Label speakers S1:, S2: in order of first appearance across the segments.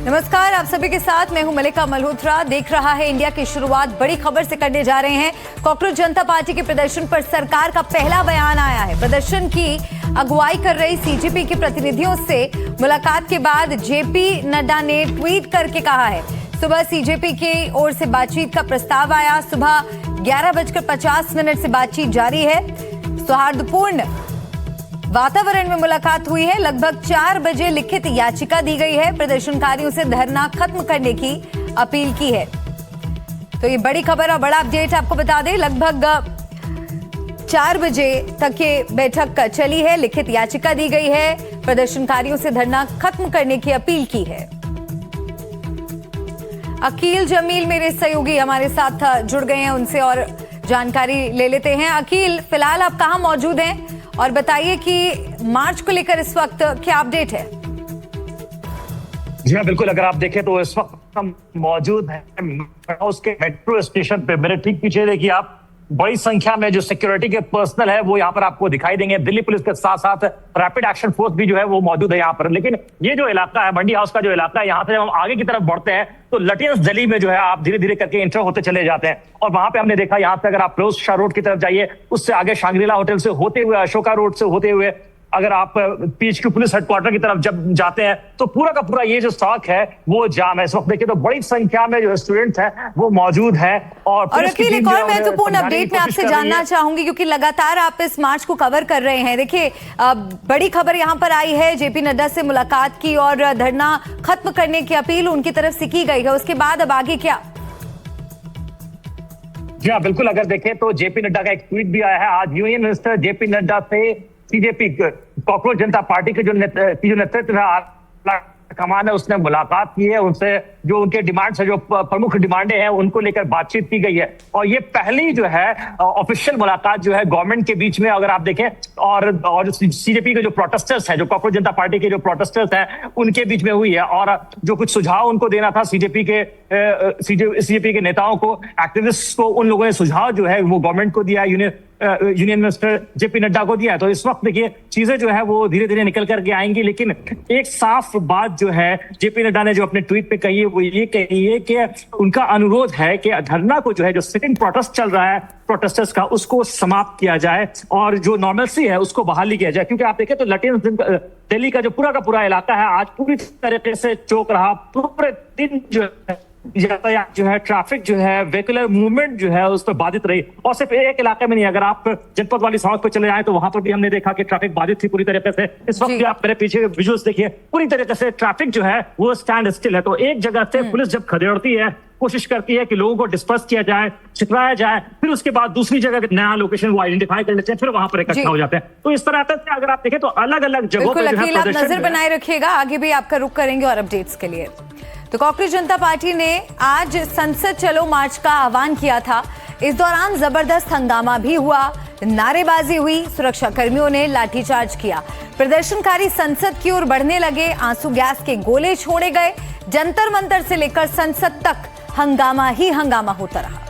S1: नमस्कार, आप सभी के साथ मैं हूं मलिका मल्होत्रा। देख रहा है इंडिया की शुरुआत बड़ी खबर से करने जा रहे हैं। कॉकरोच जनता पार्टी के प्रदर्शन पर सरकार का पहला बयान आया है। प्रदर्शन की अगुवाई कर रही सीजेपी के प्रतिनिधियों से मुलाकात के बाद जेपी नड्डा ने ट्वीट करके कहा है। सुबह सीजेपी की ओर से बातचीत का प्रस्ताव आया। सुबह 11:50 से बातचीत जारी है। सौहार्दपूर्ण वातावरण में मुलाकात हुई है। लगभग 4 बजे लिखित याचिका दी गई है। प्रदर्शनकारियों से धरना खत्म करने की अपील की है। तो ये बड़ी खबर और बड़ा अपडेट आपको बता दें। लगभग 4 बजे तक ये बैठक चली है। लिखित याचिका दी गई है। प्रदर्शनकारियों से धरना खत्म करने की अपील की है। अकील जमील मेरे सहयोगी हमारे साथ जुड़ गए हैं, उनसे और जानकारी ले लेते हैं। अकील, फिलहाल आप कहां मौजूद हैं और बताइए कि मार्च को लेकर इस वक्त क्या अपडेट है?
S2: जी हाँ, बिल्कुल। अगर आप देखें तो इस वक्त हम मौजूद हैं उसके मेट्रो स्टेशन पे। मेरे ठीक पीछे देखिए आप, बड़ी संख्या में जो सिक्योरिटी के पर्सनल है वो यहाँ पर आपको दिखाई देंगे। दिल्ली पुलिस के साथ साथ रैपिड एक्शन फोर्स भी जो है वो मौजूद है यहाँ पर। लेकिन ये जो इलाका है, मंडी हाउस का जो इलाका है, यहाँ से जब हम आगे की तरफ बढ़ते हैं तो लटियंस गली में जो है आप धीरे धीरे करके इंटर होते चले जाते हैं। और वहां पे हमने देखा, यहाँ पे अगर आप फिरोज शाह रोड की तरफ जाइए, उससे आगे शांग्रीला होटल से होते हुए, अशोका रोड से होते हुए अगर आप पीएचक्यू पुलिस हेडक्वार्टर की तरफ जब जाते हैं तो पूरा का पूरा ये जो सड़क है वो जाम है। इस वक्त देखिए तो बड़ी संख्या में जो स्टूडेंट हैं वो मौजूद है। और
S1: अखिल, एक और महत्वपूर्ण अपडेट मैं आपसे जानना चाहूंगी, क्योंकि लगातार आप इस मार्च को कवर कर रहे हैं। देखिए, बड़ी खबर यहाँ पर आई है, जेपी नड्डा से मुलाकात की और धरना खत्म करने की अपील उनकी तरफ से की गई है। उसके बाद अब आगे क्या?
S2: जी हाँ, बिल्कुल। अगर देखें तो जेपी नड्डा का एक ट्वीट भी आया है आज। यूनियन मिनिस्टर जेपी नड्डा से सीजेपी कॉकरोच जनता पार्टी के जो नेतृत्व है, कमान है, उसने मुलाकात की है। उनसे जो उनके डिमांड्स है, जो प्रमुख डिमांडें हैं, उनको लेकर बातचीत की गई है। और ये पहली जो है ऑफिशियल मुलाकात जो है गवर्नमेंट के बीच में, अगर आप देखें, और सीजेपी के जो प्रोटेस्टर्स हैं, जो कॉकरोच जनता पार्टी के जो प्रोटेस्टर्स हैं, उनके बीच में हुई है। और जो कुछ सुझाव उनको देना था सीजेपी के नेताओं को, एक्टिविस्ट को, उन लोगों ने सुझाव जो है वो गवर्नमेंट को दिया, यूनियन मिनिस्टर जेपी नड्डा को दिया। तो इस वक्त देखिए चीजें जो है वो धीरे धीरे निकल करके आएंगी। लेकिन एक साफ बात जो है जेपी नड्डा ने जो अपने ट्वीट पे कही है वो ये कही है कि उनका अनुरोध है कि धरना को जो है, जो सेकंड प्रोटेस्ट चल रहा है प्रोटेस्टर्स का, उसको समाप्त किया जाए और जो नॉर्मलसी है उसको बहाली किया जाए। क्योंकि आप देखें तो लटियंस दिल्ली का जो पूरा का पूरा इलाका है आज पूरी तरीके से चौक रहा। पूरे दिन जो है यातायात जो है, ट्रैफिक जो है, व्हीकुलर मूवमेंट जो है उस पर बाधित रही। और सिर्फ एक इलाके में नहीं, अगर आप जनपद वाली सड़क पर चले जाएं तो वहां पर भी हमने देखा कि ट्रैफिक बाधित थी पूरी तरीके से। इस वक्त भी आप मेरे पीछे विजुअल्स देखिए, पूरी तरीके से ट्रैफिक जो है वो स्टैंड स्टिल है। तो एक जगह से पुलिस जब खदेड़ती है, कोशिश करती है कि लोगों को डिस्पर्स किया जाए, छितराया जाए, फिर उसके बाद दूसरी जगह नया लोकेशन वो आइडेंटिफाई कर लेते हैं, फिर वहां पर इकट्ठा हो जाते हैं। तो इस तरह से अगर आप देखें तो अलग अलग जगहों पर
S1: आप नजर बनाए रखिएगा। आगे भी आपका रुख करेंगे और अपडेट्स के लिए। तो कॉकरोच जनता पार्टी ने आज संसद चलो मार्च का आह्वान किया था। इस दौरान जबरदस्त हंगामा भी हुआ, नारेबाजी हुई, सुरक्षा कर्मियों ने लाठीचार्ज किया। प्रदर्शनकारी संसद की ओर बढ़ने लगे, आंसू गैस के गोले छोड़े गए। जंतर मंतर से लेकर संसद तक हंगामा ही हंगामा होता रहा।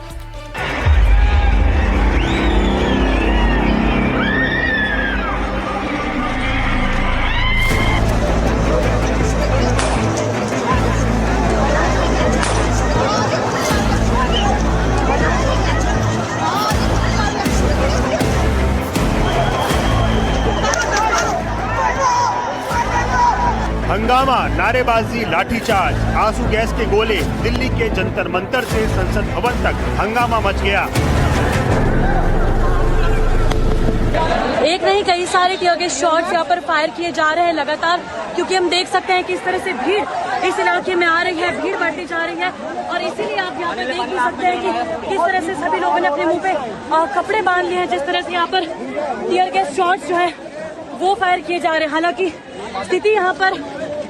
S3: हंगामा, नारेबाजी, लाठीचार्ज, आंसू गैस के गोले। दिल्ली के जंतर मंतर से संसद भवन तक हंगामा मच गया।
S4: एक नहीं, कई सारे टीयर गैस शॉट्स यहाँ पर फायर किए जा रहे हैं लगातार, क्योंकि हम देख सकते हैं किस तरह से भीड़ इस इलाके में आ रही है, भीड़ बढ़ती जा रही है। और इसीलिए आप यहाँ पे देख भी सकते हैं कि किस तरह से सभी लोगों ने अपने मुंह पे कपड़े बांध लिए हैं, जिस तरह से यहाँ पर टीयर गैस शॉट्स जो है वो फायर किए जा रहे हैं। हालांकि स्थिति यहाँ पर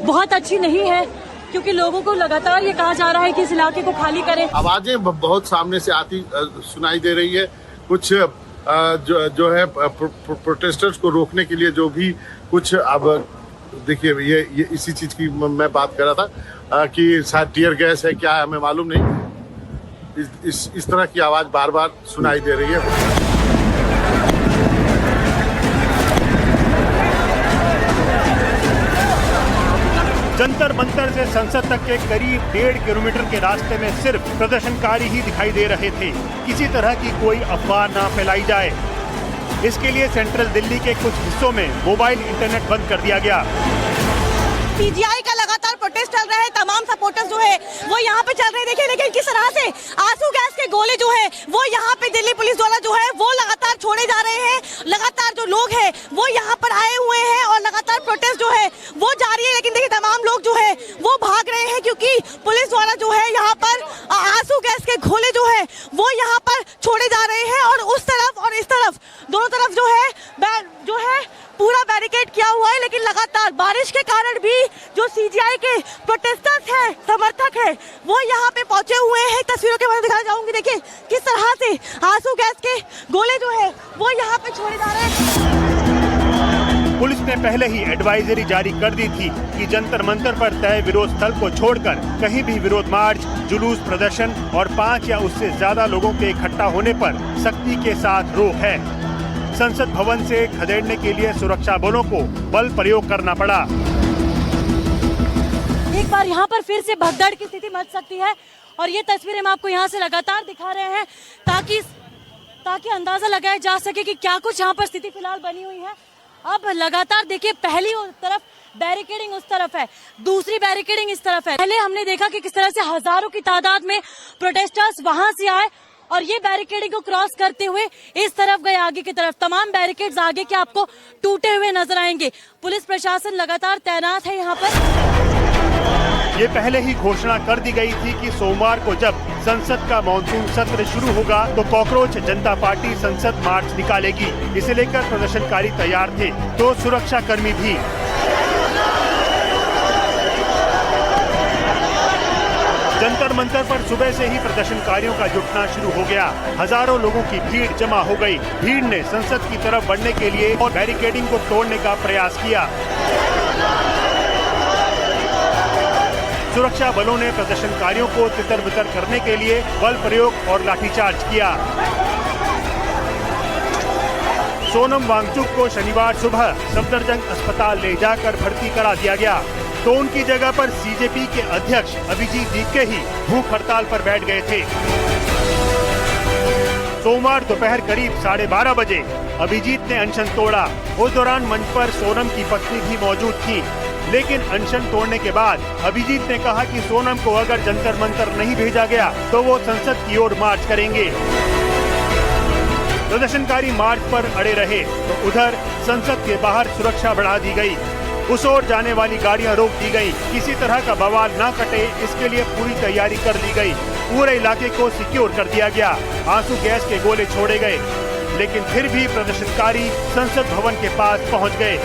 S4: बहुत अच्छी नहीं है, क्योंकि लोगों को लगातार ये कहा जा रहा है कि इस इलाके को खाली करें।
S5: आवाजें बहुत सामने से आती सुनाई दे रही है। कुछ जो है प्रोटेस्टर्स को रोकने के लिए जो भी कुछ, अब देखिए ये इसी चीज की मैं बात कर रहा था कि शायद टीयर गैस है, क्या है हमें मालूम नहीं। इस तरह की आवाज बार बार सुनाई दे रही है।
S3: जंतर मंतर से संसद तक के करीब 1.5 किलोमीटर के रास्ते में सिर्फ प्रदर्शनकारी ही दिखाई दे रहे थे। किसी तरह की कोई अफवाह न फैलाई जाए, इसके लिए सेंट्रल दिल्ली के कुछ हिस्सों में मोबाइल इंटरनेट बंद कर दिया गया।
S4: सीजीआई का लगातार प्रोटेस्ट चल रहा है, तमाम सपोर्टर्स जो है वो यहाँ पे चल रहे हैं। देखिए लेकिन किस तरह से आंसू गैस के गोले जो है वो यहाँ पे दिल्ली पुलिस द्वारा जो है वो लगातार छोड़े जा रहे हैं। लगातार जो लोग हैं वो यहाँ पर आए हुए हैं और लगातार प्रोटेस्ट जो है वो जारी है। लेकिन देखिए तमाम लोग जो है वो भाग रहे हैं क्योंकि पुलिस द्वारा जो है यहाँ पर आंसू गैस के गोले जो है वो यहाँ पर छोड़े जा रहे हैं और उस तरफ और इस तरफ दोनों तरफ जो है पूरा बैरिकेड किया हुआ है। लेकिन लगातार बारिश के कारण भी जो सीजीआई के प्रोटेस्टर्स हैं, समर्थक हैं, वो यहाँ पे पहुंचे हुए हैं। तस्वीरों के बारे में दिखाना चाहूंगी। देखिए किस तरह से आंसू गैस के गोले जो है वो यहाँ पे छोड़े जा रहे हैं।
S3: पुलिस ने पहले ही एडवाइजरी जारी कर दी थी कि जंतर मंतर पर तय विरोध स्थल को छोड़कर कहीं भी विरोध मार्च, जुलूस प्रदर्शन और 5 या उससे ज्यादा लोगों के इकट्ठा होने पर सख्ती के साथ रोक है। संसद भवन से खदेड़ने के लिए सुरक्षा बलों को बल प्रयोग करना पड़ा।
S4: एक बार यहाँ पर फिर से भगदड़ की स्थिति मच सकती है और ये तस्वीरें हम आपको यहाँ से लगातार दिखा रहे हैं ताकि अंदाजा लगाया जा सके कि क्या कुछ यहाँ पर स्थिति फिलहाल बनी हुई है। अब लगातार देखिए पहली तरफ बैरिकेडिंग उस तरफ है, दूसरी बैरिकेडिंग इस तरफ है। पहले हमने देखा कि किस तरह से हजारों की तादाद में प्रोटेस्टर्स वहां से आए और ये बैरिकेडिंग को क्रॉस करते हुए इस तरफ गए आगे की तरफ। तमाम बैरिकेड्स आगे के आपको टूटे हुए नजर आएंगे। पुलिस प्रशासन लगातार तैनात है यहाँ पर।
S3: ये पहले ही घोषणा कर दी गई थी कि सोमवार को जब संसद का मॉनसून सत्र शुरू होगा तो कॉकरोच जनता पार्टी संसद मार्च निकालेगी। इसे लेकर प्रदर्शनकारी तैयार थे तो सुरक्षा कर्मी भी। जंतर मंतर पर सुबह से ही प्रदर्शनकारियों का जुटना शुरू हो गया। हजारों लोगों की भीड़ जमा हो गई। भीड़ ने संसद की तरफ बढ़ने के लिए और बैरिकेडिंग को तोड़ने का प्रयास किया। सुरक्षा बलों ने प्रदर्शनकारियों को तितर-बितर करने के लिए बल प्रयोग और लाठीचार्ज किया। सोनम वांगचुक को शनिवार सुबह सफदरजंग अस्पताल ले जाकर भर्ती करा दिया गया तो उनकी जगह पर सीजेपी के अध्यक्ष अभिजीत दीपके ही भूख हड़ताल पर बैठ गए थे। सोमवार दोपहर करीब 12:30 बजे अभिजीत ने अनशन तोड़ा। उस दौरान मंच पर सोनम की पत्नी भी मौजूद थी, लेकिन अनशन तोड़ने के बाद अभिजीत ने कहा कि सोनम को अगर जंतर मंतर नहीं भेजा गया तो वो संसद की ओर मार्च करेंगे। प्रदर्शनकारी मार्च पर अड़े रहे तो उधर संसद के बाहर सुरक्षा बढ़ा दी गई। उस ओर जाने वाली गाड़ियां रोक दी गई। किसी तरह का बवाल न कटे इसके लिए पूरी तैयारी कर ली गई। पूरे इलाके को सिक्योर कर दिया गया। आंसू गैस के गोले छोड़े गए, लेकिन फिर भी प्रदर्शनकारी संसद भवन के पास पहुंच गए।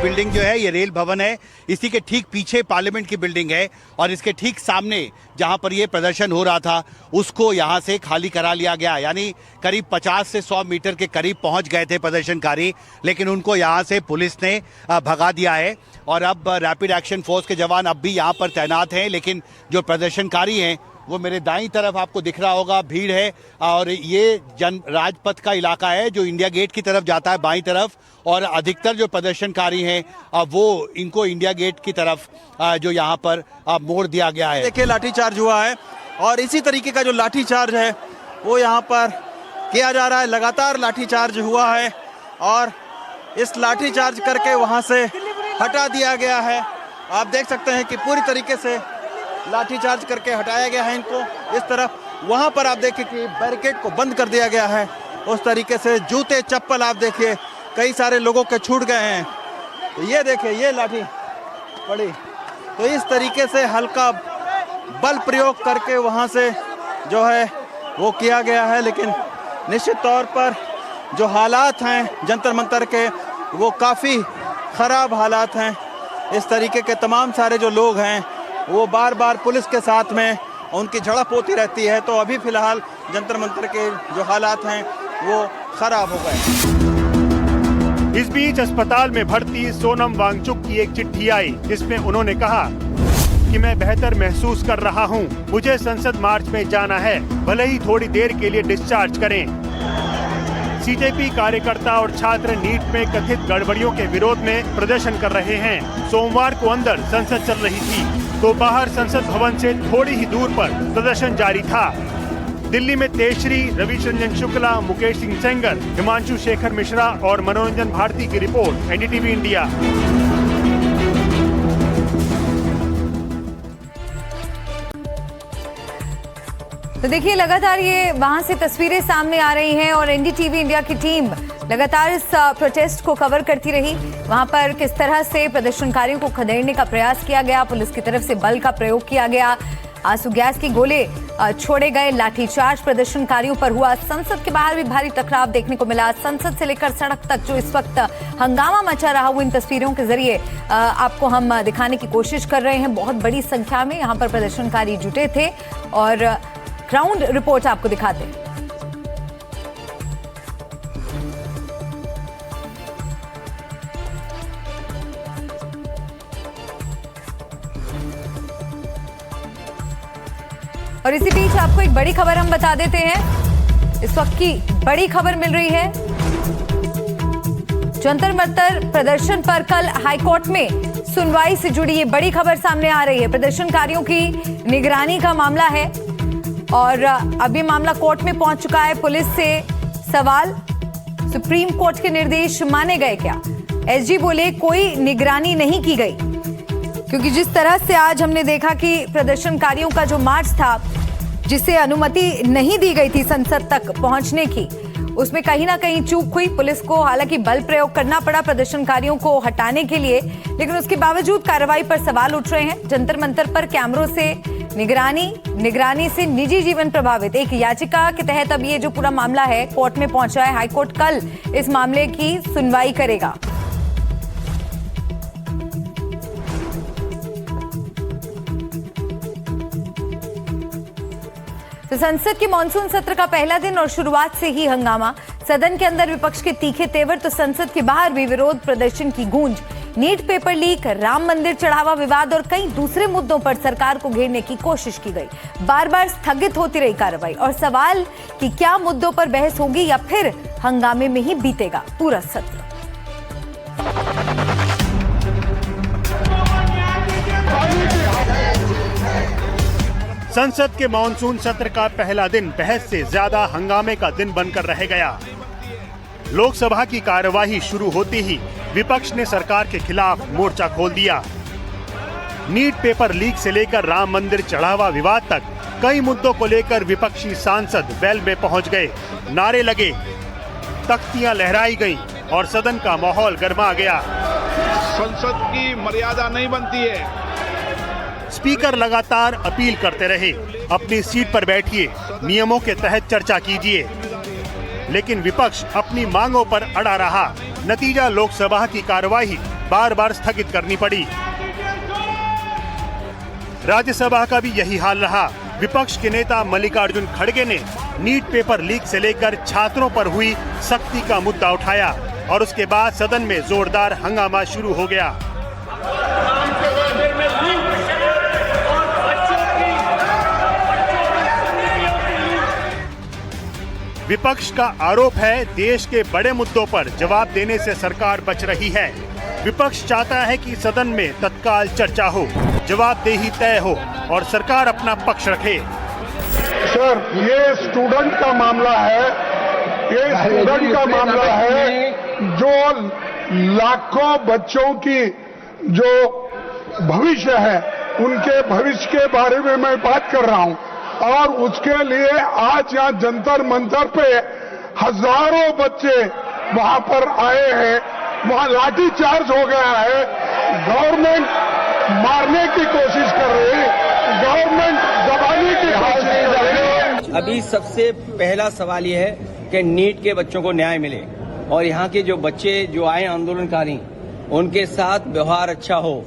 S6: बिल्डिंग जो है ये रेल भवन है, इसी के ठीक पीछे पार्लियामेंट की बिल्डिंग है और इसके ठीक सामने जहां पर ये प्रदर्शन हो रहा था उसको यहां से खाली करा लिया गया। यानी करीब 50 से 100 मीटर के करीब पहुंच गए थे प्रदर्शनकारी, लेकिन उनको यहां से पुलिस ने भगा दिया है और अब रैपिड एक्शन फोर्स के जवान अब भी यहां पर तैनात हैं। लेकिन जो प्रदर्शनकारी हैं वो मेरे दाईं तरफ आपको दिख रहा होगा, भीड़ है और ये राजपथ का इलाका है जो इंडिया गेट की तरफ जाता है बाईं तरफ, और अधिकतर जो प्रदर्शनकारी हैं वो इनको इंडिया गेट की तरफ जो यहाँ पर मोड़ दिया गया है।
S7: देखिए लाठीचार्ज हुआ है और इसी तरीके का जो लाठीचार्ज है वो यहाँ पर किया जा रहा है। लगातार लाठीचार्ज हुआ है और इस लाठीचार्ज करके वहाँ से हटा दिया गया है। आप देख सकते हैं कि पूरी तरीके से लाठीचार्ज करके हटाया गया है इनको। इस तरफ वहाँ पर आप देखिए कि बैरिकेड को बंद कर दिया गया है। उस तरीके से जूते चप्पल आप देखिए कई सारे लोगों के छूट गए हैं। तो ये देखिए ये लाठी पड़ी, तो इस तरीके से हल्का बल प्रयोग करके वहाँ से जो है वो किया गया है। लेकिन निश्चित तौर पर जो हालात हैं जंतर मंतर के वो काफ़ी ख़राब हालात हैं। इस तरीके के तमाम सारे जो लोग हैं वो बार बार पुलिस के साथ में उनकी झड़प होती रहती है। तो अभी फ़िलहाल जंतर मंतर के जो हालात हैं वो ख़राब हो गए।
S3: इस बीच अस्पताल में भर्ती सोनम वांगचुक की एक चिट्ठी आई जिसमें उन्होंने कहा कि मैं बेहतर महसूस कर रहा हूं, मुझे संसद मार्च में जाना है, भले ही थोड़ी देर के लिए डिस्चार्ज करें। सीजेपी कार्यकर्ता और छात्र नीट में कथित गड़बड़ियों के विरोध में प्रदर्शन कर रहे हैं। सोमवार को अंदर संसद चल रही थी तो बाहर संसद भवन से थोड़ी ही दूर पर प्रदर्शन जारी था। दिल्ली में तेजश्री, रविश रंजन शुक्ला, मुकेश सिंह सेंगर, हिमांशु शेखर मिश्रा और मनोरंजन भारती की रिपोर्ट, एनडीटीवी इंडिया।
S1: तो देखिए लगातार ये वहां से तस्वीरें सामने आ रही हैं और एनडीटीवी इंडिया की टीम लगातार इस प्रोटेस्ट को कवर करती रही। वहां पर किस तरह से प्रदर्शनकारियों को खदेड़ने का प्रयास किया गया, पुलिस की तरफ से बल का प्रयोग किया गया, आंसू गैस के गोले छोड़े गए, लाठीचार्ज प्रदर्शनकारियों पर हुआ। संसद के बाहर भी भारी टकराव देखने को मिला। संसद से लेकर सड़क तक जो इस वक्त हंगामा मचा रहा, वो इन तस्वीरों के जरिए आपको हम दिखाने की कोशिश कर रहे हैं। बहुत बड़ी संख्या में यहाँ पर प्रदर्शनकारी जुटे थे और ग्राउंड रिपोर्ट आपको दिखाते हैं। और इसी बीच आपको एक बड़ी खबर हम बता देते हैं। इस वक्त की बड़ी खबर मिल रही है। जंतर मंतर प्रदर्शन पर कल हाईकोर्ट में सुनवाई से जुड़ी ये बड़ी खबर सामने आ रही है। प्रदर्शनकारियों की निगरानी का मामला है और अब ये मामला कोर्ट में पहुंच चुका है। पुलिस से सवाल, सुप्रीम कोर्ट के निर्देश माने गए क्या? एसजी बोले कोई निगरानी नहीं की गई, क्योंकि जिस तरह से आज हमने देखा कि प्रदर्शनकारियों का जो मार्च था, जिसे अनुमति नहीं दी गई थी संसद तक पहुंचने की, उसमें कहीं ना कहीं चूक हुई। पुलिस को हालांकि बल प्रयोग करना पड़ा प्रदर्शनकारियों को हटाने के लिए, लेकिन उसके बावजूद कार्रवाई पर सवाल उठ रहे हैं। जंतर मंतर पर कैमरों से निगरानी से निजी जीवन प्रभावित, एक याचिका के तहत अब ये जो पूरा मामला है कोर्ट में पहुंचा है। हाईकोर्ट कल इस मामले की सुनवाई करेगा। तो संसद के मानसून सत्र का पहला दिन और शुरुआत से ही हंगामा। सदन के अंदर विपक्ष के तीखे तेवर तो संसद के बाहर भी विरोध प्रदर्शन की गूंज। नीट पेपर लीक, राम मंदिर चढ़ावा विवाद और कई दूसरे मुद्दों पर सरकार को घेरने की कोशिश की गई। बार बार स्थगित होती रही कार्रवाई और सवाल कि क्या मुद्दों पर बहस होगी या फिर हंगामे में ही बीतेगा पूरा सत्र।
S3: संसद के मानसून सत्र का पहला दिन बहस से ज्यादा हंगामे का दिन बनकर रह गया। लोकसभा की कार्यवाही शुरू होते ही विपक्ष ने सरकार के खिलाफ मोर्चा खोल दिया। नीट पेपर लीक से लेकर राम मंदिर चढ़ावा विवाद तक कई मुद्दों को लेकर विपक्षी सांसद वेल में पहुंच गए। नारे लगे, तख्तियां लहराई गईं और सदन का माहौल गर्मा गया।
S8: संसद की मर्यादा नहीं बनती है।
S3: स्पीकर लगातार अपील करते रहे, अपनी सीट पर बैठिए, नियमों के तहत चर्चा कीजिए, लेकिन विपक्ष अपनी मांगों पर अड़ा रहा। नतीजा, लोकसभा की कार्यवाही बार बार स्थगित करनी पड़ी। राज्यसभा का भी यही हाल रहा। विपक्ष के नेता मल्लिकार्जुन खड़गे ने नीट पेपर लीक से लेकर छात्रों पर हुई सख्ती का मुद्दा उठाया और उसके बाद सदन में जोरदार हंगामा शुरू हो गया। विपक्ष का आरोप है, देश के बड़े मुद्दों पर जवाब देने से सरकार बच रही है। विपक्ष चाहता है कि सदन में तत्काल चर्चा हो, जवाबदेही तय हो और सरकार अपना पक्ष रखे।
S8: सर, ये स्टूडेंट का मामला है, जो लाखों बच्चों की जो भविष्य है, उनके भविष्य के बारे में मैं बात कर रहा हूं और उसके लिए आज यहाँ जंतर मंतर पे हजारों बच्चे वहां पर आए हैं। वहां लाठी चार्ज हो गया है। गवर्नमेंट मारने की कोशिश कर रही है, गवर्नमेंट दबाने की कोशिश कर रही है।
S9: अभी सबसे पहला सवाल यह है कि नीट के बच्चों को न्याय मिले और यहाँ के जो बच्चे जो आए आंदोलनकारी, उनके साथ व्यवहार अच्छा हो।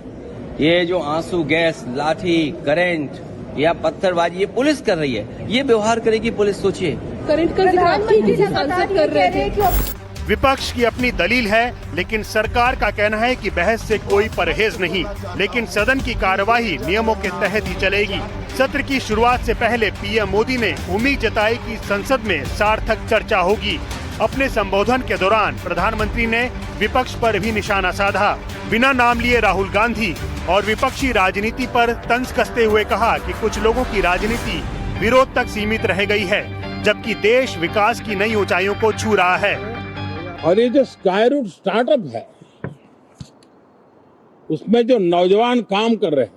S9: ये जो आंसू गैस, लाठी, करंट या पत्थरबाजी ये पुलिस कर रही है, ये व्यवहार करेगी पुलिस। सोचिए,
S10: करंट का जिक्र सांसद कर रहे थे।
S3: विपक्ष की अपनी दलील है, लेकिन सरकार का कहना है कि बहस से कोई परहेज नहीं, लेकिन सदन की कार्यवाही नियमों के तहत ही चलेगी। सत्र की शुरुआत से पहले पीएम मोदी ने उम्मीद जताई कि संसद में सार्थक चर्चा होगी। अपने संबोधन के दौरान प्रधानमंत्री ने विपक्ष पर भी निशाना साधा। बिना नाम लिए राहुल गांधी और विपक्षी राजनीति पर तंज कसते हुए कहा कि कुछ लोगों की राजनीति विरोध तक सीमित रह गई है, जबकि देश विकास की नई ऊंचाइयों को छू रहा है।
S8: और ये जो स्काई रूट स्टार्टअप है, उसमें जो नौजवान काम कर रहे हैं,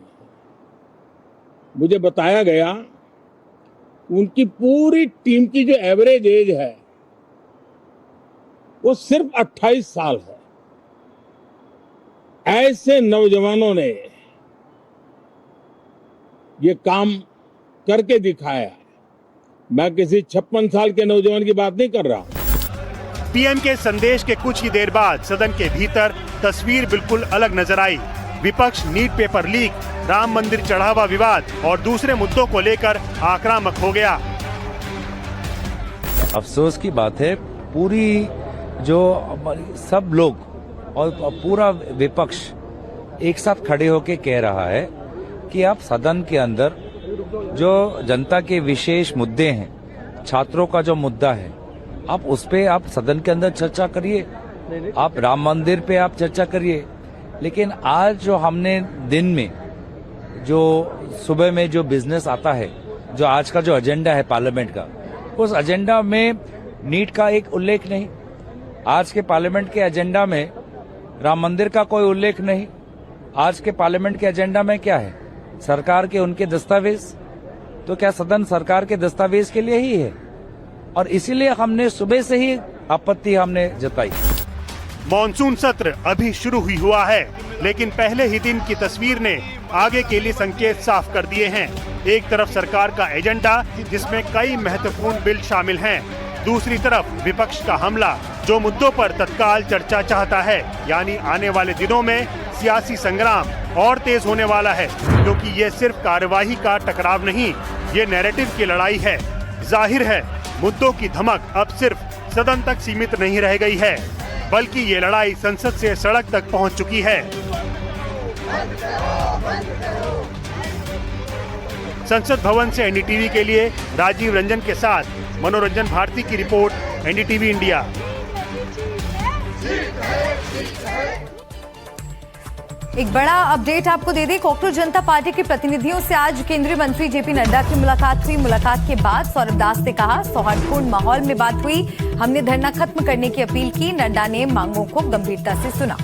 S8: मुझे बताया गया उनकी पूरी टीम की जो एवरेज एज है वो सिर्फ 28 साल है। ऐसे नौजवानों ने ये काम करके दिखाया है। मैं किसी 56 साल के नौजवान की बात नहीं कर रहा हूं।
S3: पीएम के संदेश के कुछ ही देर बाद सदन के भीतर तस्वीर बिल्कुल अलग नजर आई। विपक्ष नीट पेपर लीक, राम मंदिर चढ़ावा विवाद और दूसरे मुद्दों को लेकर आक्रामक हो गया।
S11: अफसोस की बात है, पूरी जो सब लोग और पूरा विपक्ष एक साथ खड़े होकर कह रहा है कि आप सदन के अंदर जो जनता के विशेष मुद्दे हैं, छात्रों का जो मुद्दा है, आप उस पे आप सदन के अंदर चर्चा करिए, आप राम मंदिर पे आप चर्चा करिए। लेकिन आज जो हमने दिन में जो सुबह में जो बिजनेस आता है, जो आज का जो एजेंडा है पार्लियामेंट का, उस एजेंडा में नीट का एक उल्लेख नहीं। आज के पार्लियामेंट के एजेंडा में राम मंदिर का कोई उल्लेख नहीं। आज के पार्लियामेंट के एजेंडा में क्या है? सरकार के उनके दस्तावेज। तो क्या सदन सरकार के दस्तावेज के लिए ही है? और इसीलिए हमने सुबह से ही आपत्ति हमने जताई।
S3: मॉनसून सत्र अभी शुरू ही हुआ है, लेकिन पहले ही दिन की तस्वीर ने आगे के लिए संकेत साफ कर दिए हैं। एक तरफ सरकार का एजेंडा जिसमें कई महत्वपूर्ण बिल शामिल हैं, दूसरी तरफ विपक्ष का हमला जो मुद्दों पर तत्काल चर्चा चाहता है। यानी आने वाले दिनों में सियासी संग्राम और तेज होने वाला है, क्योंकि ये सिर्फ कार्यवाही का टकराव नहीं, ये नैरेटिव की लड़ाई है। जाहिर है मुद्दों की धमक अब सिर्फ सदन तक सीमित नहीं रह गई है, बल्कि ये लड़ाई संसद से सड़क तक पहुंच चुकी है। संसद भवन से एनडीटीवी के लिए राजीव रंजन के साथ मनोरंजन भारती की रिपोर्ट, एनडीटीवी इंडिया।
S1: एक बड़ा अपडेट आपको दे दें, कॉकरोच जनता पार्टी के प्रतिनिधियों से आज केंद्रीय मंत्री जेपी नड्डा की मुलाकात हुई। मुलाकात के बाद सौरभ दास ने कहा, सौहार्दपूर्ण माहौल में बात हुई, हमने धरना खत्म करने की अपील की। नड्डा ने मांगों को गंभीरता से सुना।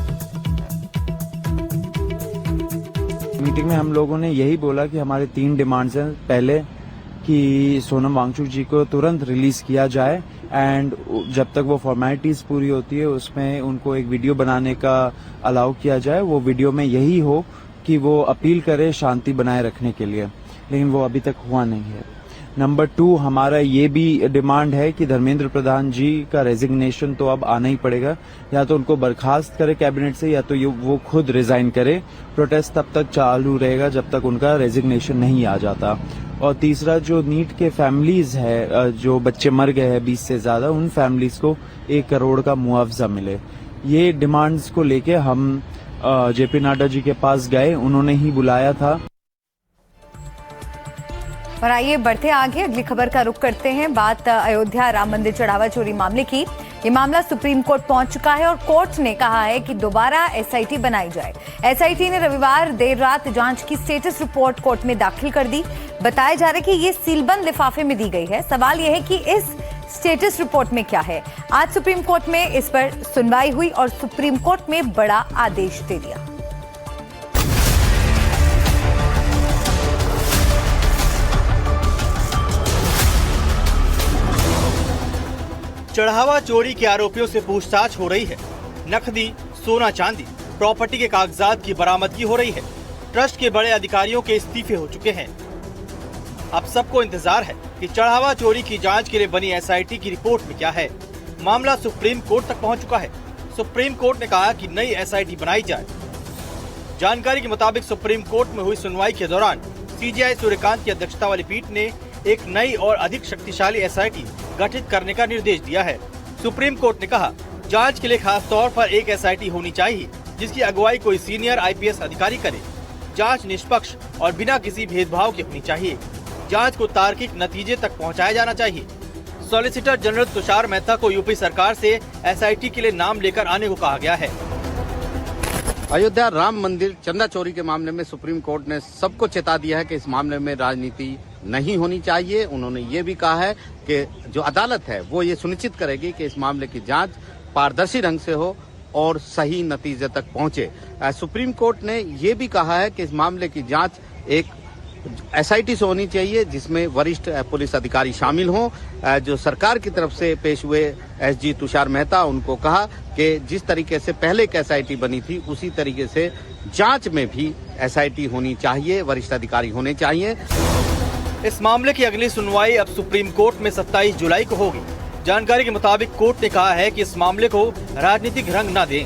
S12: मीटिंग में हम लोगों ने यही बोला कि हमारे 3 डिमांड्स हैं। पहले कि सोनम वांगचुक जी को तुरंत रिलीज किया जाए, एंड जब तक वो फॉर्मेलिटीज पूरी होती है उसमें उनको एक वीडियो बनाने का अलाउ किया जाए। वो वीडियो में यही हो कि वो अपील करे शांति बनाए रखने के लिए, लेकिन वो अभी तक हुआ नहीं है। नंबर 2, हमारा ये भी डिमांड है कि धर्मेंद्र प्रधान जी का रेजिग्नेशन तो अब आना ही पड़ेगा। या तो उनको बर्खास्त करे कैबिनेट से, या तो वो खुद रिजाइन करे। प्रोटेस्ट तब तक चालू रहेगा जब तक उनका रेजिग्नेशन नहीं आ जाता। और तीसरा, जो नीट के फैमिलीज है, जो बच्चे मर गए हैं 20 से ज्यादा, उन फैमिलीज को 1 करोड़ का मुआवजा मिले। ये डिमांड्स को लेके हम जेपी नड्डा जी के पास गए, उन्होंने ही बुलाया था।
S1: और आइए बढ़ते आगे, अगली खबर का रुख करते हैं। बात अयोध्या राम मंदिर चढ़ावा चोरी मामले की। ये मामला सुप्रीम कोर्ट पहुंच चुका है और कोर्ट ने कहा है कि दोबारा एसआईटी बनाई जाए। एसआईटी ने रविवार देर रात जांच की स्टेटस रिपोर्ट कोर्ट में दाखिल कर दी। बताया जा रहा है कि ये सीलबंद लिफाफे में दी गई है। सवाल यह है कि इस स्टेटस रिपोर्ट में क्या है। आज सुप्रीम कोर्ट में इस पर सुनवाई हुई और सुप्रीम कोर्ट में बड़ा आदेश दे दिया।
S7: चढ़ावा चोरी के आरोपियों से पूछताछ हो रही है। नकदी, सोना चांदी, प्रॉपर्टी के कागजात की बरामदगी हो रही है। ट्रस्ट के बड़े अधिकारियों के इस्तीफे हो चुके हैं। अब सबको इंतजार है कि चढ़ावा चोरी की जांच के लिए बनी एसआईटी की रिपोर्ट में क्या है। मामला सुप्रीम कोर्ट तक पहुंच चुका है। सुप्रीम कोर्ट ने कहा कि नई एसआईटी बनाई जाए। जानकारी के मुताबिक सुप्रीम कोर्ट में हुई सुनवाई के दौरान सीजेआई सूर्यकांत की अध्यक्षता वाली पीठ ने एक नई और अधिक शक्तिशाली एसआईटी गठित करने का निर्देश दिया है। सुप्रीम कोर्ट ने कहा, जांच के लिए खास तौर पर एक एसआईटी होनी चाहिए जिसकी अगुवाई कोई सीनियर आईपीएस अधिकारी करे। जांच निष्पक्ष और बिना किसी भेदभाव की होनी चाहिए। जांच को तार्किक नतीजे तक पहुंचाया जाना चाहिए। सॉलिसिटर जनरल तुषार मेहता को यूपी सरकार से SIT के लिए नाम लेकर आने को कहा गया है।
S6: अयोध्या राम मंदिर चंदा चोरी के मामले में सुप्रीम कोर्ट ने सबको चेता दिया है कि इस मामले में राजनीति नहीं होनी चाहिए। उन्होंने ये भी कहा है कि जो अदालत है वो ये सुनिश्चित करेगी कि इस मामले की जांच पारदर्शी ढंग से हो और सही नतीजे तक पहुंचे। सुप्रीम कोर्ट ने ये भी कहा है कि इस मामले की जांच एक SIT से होनी चाहिए जिसमें वरिष्ठ पुलिस अधिकारी शामिल हों। जो सरकार की तरफ से पेश हुए SG तुषार मेहता, उनको कहा कि जिस तरीके से पहले एक SIT बनी थी उसी तरीके से जांच में भी SIT होनी चाहिए, वरिष्ठ अधिकारी होने चाहिए।
S7: इस मामले की अगली सुनवाई अब सुप्रीम कोर्ट में 27 जुलाई को होगी। जानकारी के मुताबिक कोर्ट ने कहा है कि इस मामले को राजनीतिक रंग न दें।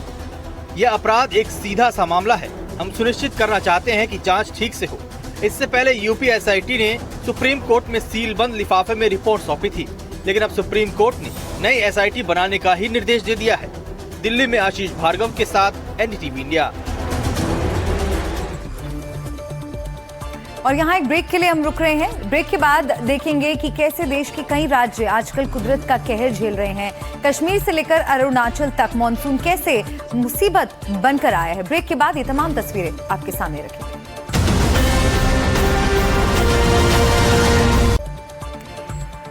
S7: यह अपराध एक सीधा सा मामला है। हम सुनिश्चित करना चाहते हैं कि जांच ठीक से हो। इससे पहले यूपी SIT ने सुप्रीम कोर्ट में सीलबंद लिफाफे में रिपोर्ट सौंपी थी, लेकिन अब सुप्रीम कोर्ट ने नई SIT बनाने का ही निर्देश दे दिया है। दिल्ली में आशीष भार्गव के साथ NDTV इंडिया।
S1: और यहाँ एक ब्रेक के लिए हम रुक रहे हैं। ब्रेक के बाद देखेंगे कि कैसे देश के कई राज्य आजकल कुदरत का कहर झेल रहे हैं। कश्मीर से लेकर अरुणाचल तक मॉनसून कैसे मुसीबत बनकर आया है। ब्रेक के बाद ये तमाम तस्वीरें आपके सामने रखेंगे।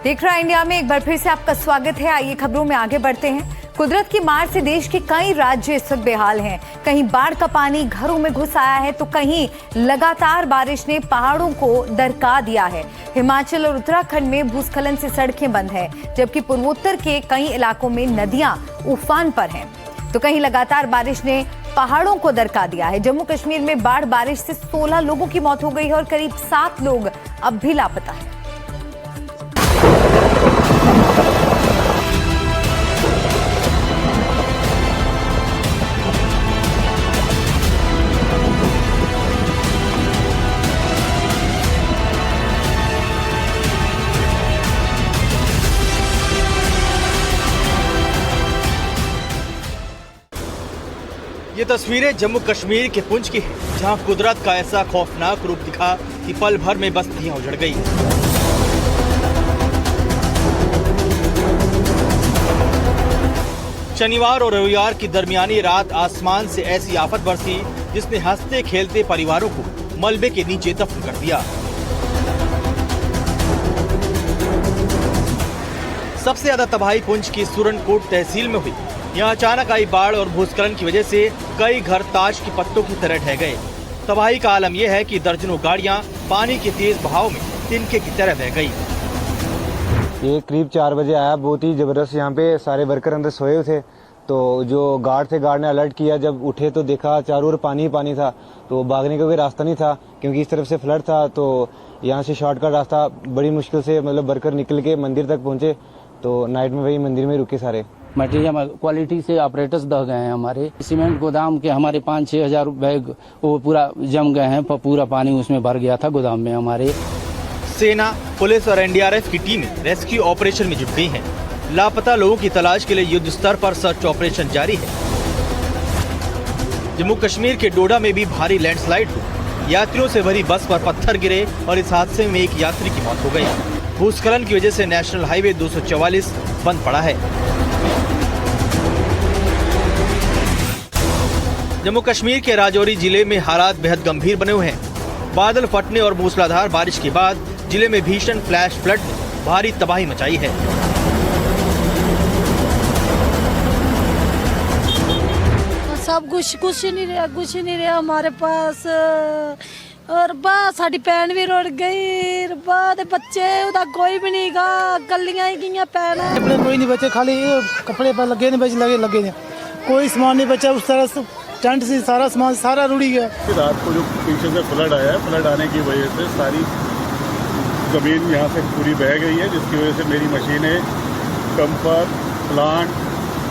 S1: देख रहा इंडिया में एक बार फिर से आपका स्वागत है। आइए खबरों में आगे बढ़ते हैं। कुदरत की मार से देश के कई राज्य इस वक्त बेहाल हैं। कहीं बाढ़ का पानी घरों में घुस आया है तो कहीं लगातार बारिश ने पहाड़ों को दरका दिया है। हिमाचल और उत्तराखंड में भूस्खलन से सड़कें बंद हैं, जबकि पूर्वोत्तर के कई इलाकों में नदियां उफान पर हैं। तो कहीं लगातार बारिश ने पहाड़ों को दरका दिया है। जम्मू कश्मीर में बाढ़ बारिश से 16 लोगों की मौत हो गई है और करीब 7 लोग अब भी लापता हैं।
S7: ये तस्वीरें जम्मू कश्मीर के पुंछ की है, जहां कुदरत का ऐसा खौफनाक रूप दिखा कि पल भर में बस्तियां उजड़ गई। शनिवार और रविवार की दरमियानी रात आसमान से ऐसी आफत बरसी जिसने हंसते खेलते परिवारों को मलबे के नीचे दफन कर दिया। सबसे ज्यादा तबाही पुंछ की सुरनकोट तहसील में हुई। यहाँ अचानक आई बाढ़ और भूस्खलन की वजह से कई घर ताश के पत्तों की तरह ढह गए। तबाही का आलम यह है कि दर्जनों गाड़ियाँ पानी के तेज बहाव में तिनके की तरह बह गई।
S12: ये करीब 4 बजे आया, बहुत ही जबरदस्त। यहाँ पे सारे वर्कर अंदर सोए हुए थे, तो जो गार्ड थे, गार्ड ने अलर्ट किया। जब उठे तो देखा चारों ओर पानी ही पानी था, तो भागने का कोई रास्ता नहीं था क्योंकि इस तरफ से फ्लड था। तो यहाँ से शॉर्टकट रास्ता बड़ी मुश्किल से मतलब वर्कर निकल के मंदिर तक पहुंचे, तो नाइट में वही मंदिर में रुके सारे।
S13: मटेरियल क्वालिटी से ऑपरेटर्स दह गए हैं। हमारे सीमेंट गोदाम के हमारे 5-6 हजार बैग वो पूरा जम गए हैं, पूरा पानी उसमें भर गया था गोदाम में हमारे।
S7: सेना, पुलिस और NDRF की टीमें रेस्क्यू ऑपरेशन में जुट गई हैं। लापता लोगों की तलाश के लिए युद्ध स्तर पर सर्च ऑपरेशन जारी है। जम्मू कश्मीर के डोडा में भी भारी लैंडस्लाइड हुई। यात्रियों से भरी बस पर पत्थर गिरे और इस हादसे में एक यात्री की मौत हो गई। भूस्खलन की वजह से नेशनल हाईवे 244 बंद पड़ा है। जम्मू कश्मीर के राजौरी जिले में हालात बेहद गंभीर बने हुए हैं। बादल फटने और मूसलाधार बारिश के बाद जिले में भीषण फ्लैश फ्लड ने भारी तबाही मचाई है।
S10: सब कुछ नहीं रहा हमारे पास। और बा साड़ी पैन भी रुड़ गई, बाद बच्चे उदा कोई भी नहीं गा, गलियां ही गईयां पैन।
S14: कपड़े कोई नहीं बचे, खाली कपड़े पर लगे नहीं लगे कोई सामान नहीं बचा। उस तरह टेंट से सारा सामान सारा रुड़ी गया।
S5: रात को जो पीछे से फ्लड आया है, फ्लड आने की वजह से सारी जमीन यहाँ से पूरी बह गई है, जिसकी वजह से मेरी मशीनें, कंपर, प्लांट,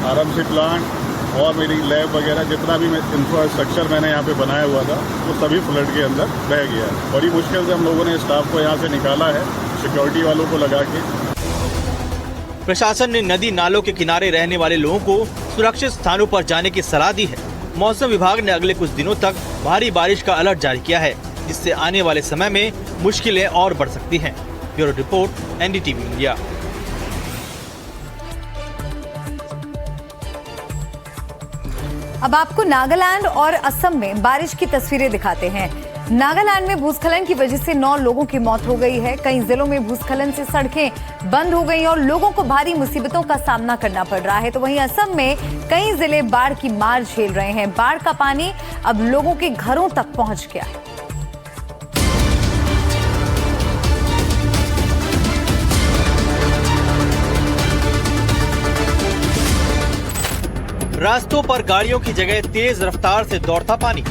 S5: RMC प्लांट और मेरी लैब वगैरह जितना भी इंफ्रास्ट्रक्चर मैंने यहाँ पे बनाया हुआ था वो सभी फ्लड के अंदर बह गया है। बड़ी मुश्किल से हम लोगों ने स्टाफ को यहाँ से निकाला है, सिक्योरिटी वालों को लगा के।
S7: प्रशासन ने नदी नालों के किनारे रहने वाले लोगों को सुरक्षित स्थानों पर जाने की सलाह दी है। मौसम विभाग ने अगले कुछ दिनों तक भारी बारिश का अलर्ट जारी किया है, जिससे आने वाले समय में मुश्किलें और बढ़ सकती हैं। Bureau report, NDTV India.
S1: अब आपको नागालैंड और असम में बारिश की तस्वीरें दिखाते हैं। नागालैंड में भूस्खलन की वजह से 9 लोगों की मौत हो गई है। कई जिलों में भूस्खलन से सड़कें बंद हो गई और लोगों को भारी मुसीबतों का सामना करना पड़ रहा है। तो वहीं असम में कई जिले बाढ़ की मार झेल रहे हैं। बाढ़ का पानी अब लोगों के घरों तक पहुंच गया है।
S7: रास्तों पर गाड़ियों की जगह तेज रफ्तार से दौड़ता पानी,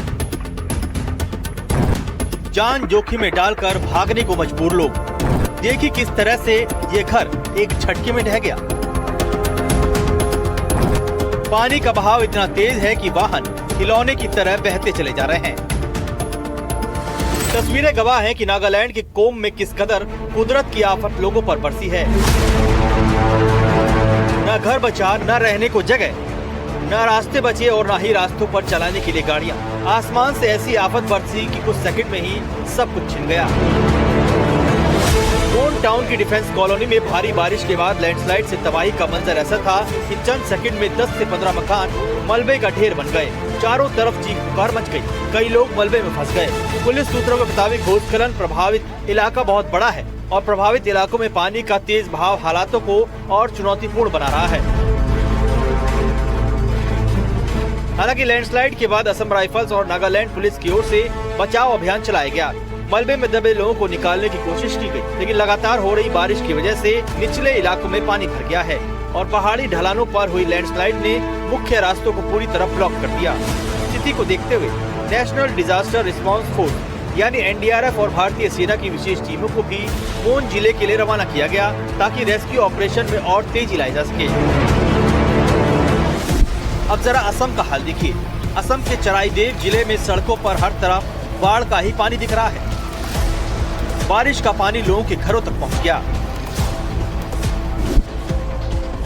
S7: जान जोखिम में डालकर भागने को मजबूर लोग। देखिए किस तरह से ये घर एक झटके में ढह गया। पानी का बहाव इतना तेज है कि वाहन खिलौने की तरह बहते चले जा रहे हैं। तस्वीरें गवाह हैं कि नागालैंड के कोम में किस कदर कुदरत की आफत लोगों पर बरसी है। न घर बचा, न रहने को जगह, न रास्ते बचे और न ही रास्तों पर चलाने के लिए गाड़ियां। आसमान से ऐसी आफत बरसी कि कुछ सेकंड में ही सब कुछ छिन गया। कोन टाउन की डिफेंस कॉलोनी में भारी बारिश के बाद लैंडस्लाइड से तबाही का मंजर ऐसा था कि चंद सेकंड में 10 से 15 मकान मलबे का ढेर बन गए। चारों तरफ चीख पुकार मच गई। कई लोग मलबे में फंस गए। पुलिस सूत्रों के मुताबिक भूस्खलन प्रभावित इलाका बहुत बड़ा है और प्रभावित इलाकों में पानी का तेज बहाव हालातों को और चुनौतीपूर्ण बना रहा है। हालांकि लैंडस्लाइड के बाद असम राइफल्स और नागालैंड पुलिस की ओर से बचाव अभियान चलाया गया। मलबे में दबे लोगों को निकालने की कोशिश की गई, लेकिन लगातार हो रही बारिश की वजह से निचले इलाकों में पानी भर गया है और पहाड़ी ढलानों पर हुई लैंडस्लाइड ने मुख्य रास्तों को पूरी तरह ब्लॉक कर दिया। स्थिति को देखते हुए नेशनल डिजास्टर रिस्पांस फोर्स यानी NDRF और भारतीय सेना की विशेष टीमों को भी कोन जिले के लिए रवाना किया गया ताकि रेस्क्यू ऑपरेशन में और तेजी लाई जा सके। अब जरा असम का हाल देखिए। असम के चराईदेव जिले में सड़कों पर हर तरफ बाढ़ का ही पानी दिख रहा है। बारिश का पानी लोगों के घरों तक पहुंच गया।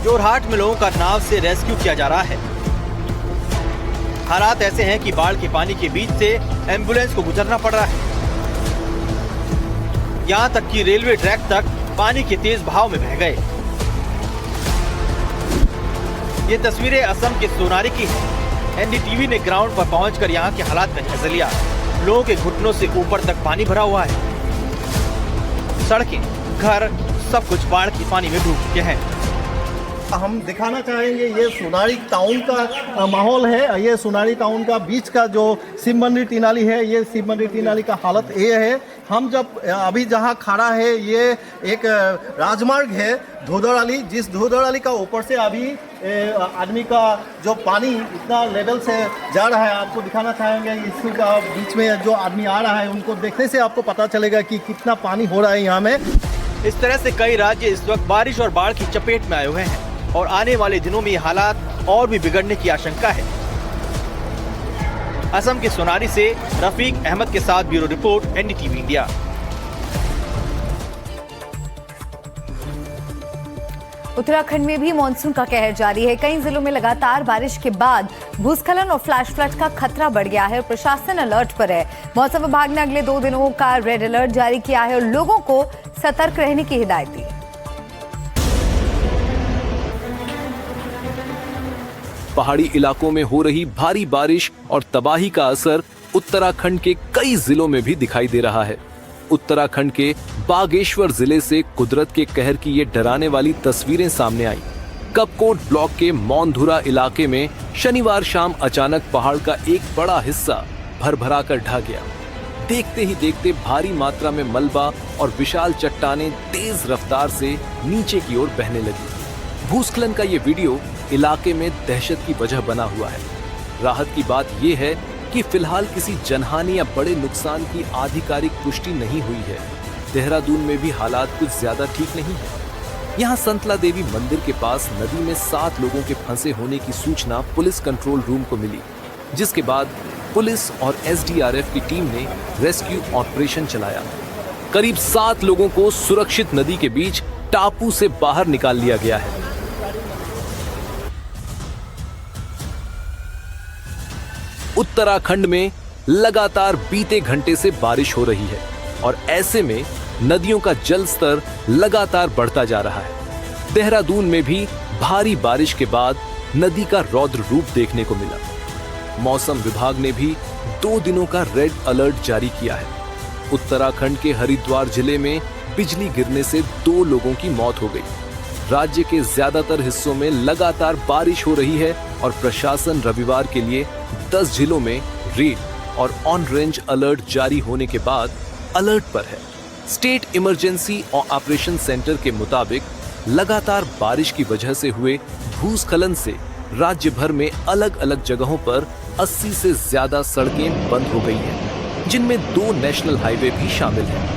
S7: जोरहाट में लोगों का नाव से रेस्क्यू किया जा रहा है। हालात ऐसे हैं कि बाढ़ के पानी के बीच से एम्बुलेंस को गुजरना पड़ रहा है। यहां तक कि रेलवे ट्रैक तक पानी के तेज बहाव में बह गए। ये तस्वीरें असम के सोनारी की हैं। NDTV ने ग्राउंड पर पहुंचकर यहां के हालात का जायजा लिया। लोगों के घुटनों से ऊपर तक पानी भरा हुआ है। सड़कें, घर, सब कुछ बाढ़ के पानी में डूब चुके हैं।
S15: हम दिखाना चाहेंगे ये सोनारी टाउन का माहौल है। ये सोनारी टाउन का बीच का जो शिव मंदिर टीनाली है, ये शिव मंदिर टीनाली का हालत ये है। हम जब अभी जहाँ खड़ा है ये एक राजमार्ग है धोदराली, जिस धोदराली का ऊपर से अभी आदमी का जो पानी इतना लेवल से जा रहा है। आपको दिखाना चाहेंगे इसका बीच में जो आदमी आ रहा है उनको देखने से आपको पता चलेगा कि कितना पानी हो रहा है यहाँ में।
S7: इस तरह से कई राज्य इस वक्त बारिश और बाढ़ की चपेट में आए हुए हैं और आने वाले दिनों में ये हालात और भी बिगड़ने की आशंका है। असम के सोनारी से रफीक अहमद के साथ bureau report NDTV India.
S1: Uttarakhand में भी मानसून का कहर जारी है। कई जिलों में लगातार बारिश के बाद भूस्खलन और फ्लैश फ्लड का खतरा बढ़ गया है और प्रशासन अलर्ट पर है। मौसम विभाग ने अगले 2 दिनों का रेड अलर्ट जारी किया है और लोगों को सतर्क रहने की हिदायत दी।
S16: पहाड़ी इलाकों में हो रही भारी बारिश और तबाही का असर उत्तराखंड के कई जिलों में भी दिखाई दे रहा है। उत्तराखंड के बागेश्वर जिले से कुदरत के कहर की ये डराने वाली तस्वीरें सामने आई। कपकोट ब्लॉक के मौनधुरा इलाके में शनिवार शाम अचानक पहाड़ का एक बड़ा हिस्सा भरभरा कर ढह गया। देखते ही देखते भारी मात्रा में मलबा और विशाल चट्टानें तेज रफ्तार से नीचे की ओर बहने लगी। भूस्खलन का ये वीडियो इलाके में दहशत की वजह बना हुआ है। राहत की बात यह है कि फिलहाल किसी जनहानि या बड़े नुकसान की आधिकारिक पुष्टि नहीं हुई है। देहरादून में भी हालात कुछ ज्यादा ठीक नहीं है। यहाँ संतला देवी मंदिर के पास नदी में 7 लोगों के फंसे होने की सूचना पुलिस कंट्रोल रूम को मिली, जिसके बाद पुलिस और SDRF की टीम ने रेस्क्यू ऑपरेशन चलाया। करीब 7 लोगों को सुरक्षित नदी के बीच टापू से बाहर निकाल लिया गया है। उत्तराखंड में लगातार बीते घंटे से बारिश हो रही है और ऐसे में नदियों का जल स्तर लगातार बढ़ता जा रहा है। देहरादून में भी भारी बारिश के बाद नदी का रौद्र रूप देखने को मिला। मौसम विभाग ने भी 2 दिनों का रेड अलर्ट जारी किया है। उत्तराखंड के हरिद्वार जिले में बिजली गिरने से 2 लोगों की मौत हो गई। राज्य के ज्यादातर हिस्सों में लगातार बारिश हो रही है और प्रशासन रविवार के लिए 10 जिलों में रेड और ऑन रेंज अलर्ट जारी होने के बाद अलर्ट पर है। स्टेट इमरजेंसी और ऑपरेशन सेंटर के मुताबिक लगातार बारिश की वजह से हुए भूस्खलन से राज्य भर में अलग अलग जगहों पर 80 से ज्यादा सड़कें बंद हो गई हैं, जिनमें 2 नेशनल हाईवे भी शामिल हैं।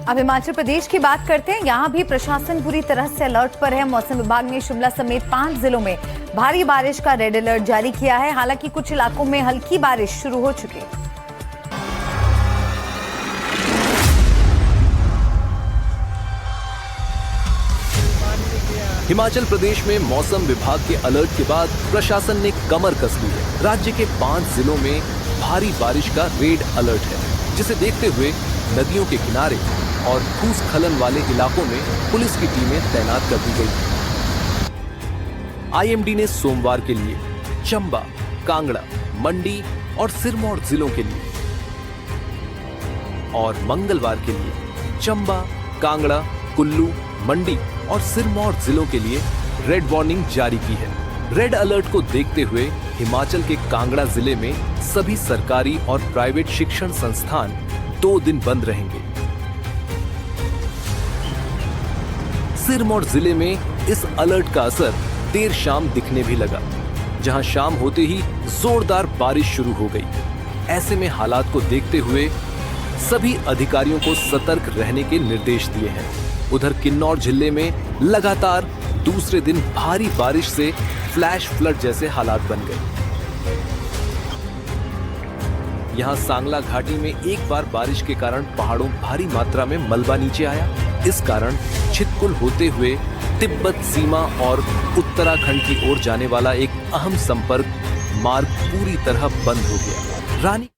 S1: अब हिमाचल प्रदेश की बात करते हैं। यहाँ भी प्रशासन पूरी तरह से अलर्ट पर है। मौसम विभाग ने शिमला समेत 5 जिलों में भारी बारिश का रेड अलर्ट जारी किया है। हालांकि कुछ इलाकों में हल्की बारिश शुरू हो चुकी है।
S16: हिमाचल प्रदेश में मौसम विभाग के अलर्ट के बाद प्रशासन ने कमर कस ली है। राज्य के 5 जिलों में भारी बारिश का रेड अलर्ट है, जिसे देखते हुए नदियों के किनारे और भूस्खलन वाले इलाकों में पुलिस की टीमें तैनात कर दी गई। आईएमडी ने सोमवार के लिए चंबा, कांगड़ा, मंडी और सिरमौर जिलों के लिए और मंगलवार के लिए चंबा, कांगड़ा, कुल्लू, मंडी और सिरमौर जिलों के लिए रेड वार्निंग जारी की है। रेड अलर्ट को देखते हुए हिमाचल के कांगड़ा जिले में सभी सरकारी और प्राइवेट शिक्षण संस्थान 2 दिन बंद रहेंगे। सिरमौर जिले में इस अलर्ट का असर देर शाम दिखने भी लगा, जहां शाम होते ही जोरदार बारिश शुरू हो गई। ऐसे में हालात को देखते हुए सभी अधिकारियों को सतर्क रहने के निर्देश दिए हैं। उधर किन्नौर जिले में लगातार दूसरे दिन भारी बारिश से फ्लैश फ्लड जैसे हालात बन गए। यहां सांगला घाटी में एक बार बारिश के कारण पहाड़ों भारी मात्रा में मलबा नीचे आया। इस कारण छितकुल होते हुए तिब्बत सीमा और उत्तराखंड की ओर जाने वाला एक अहम संपर्क मार्ग पूरी तरह बंद हो गया। रानी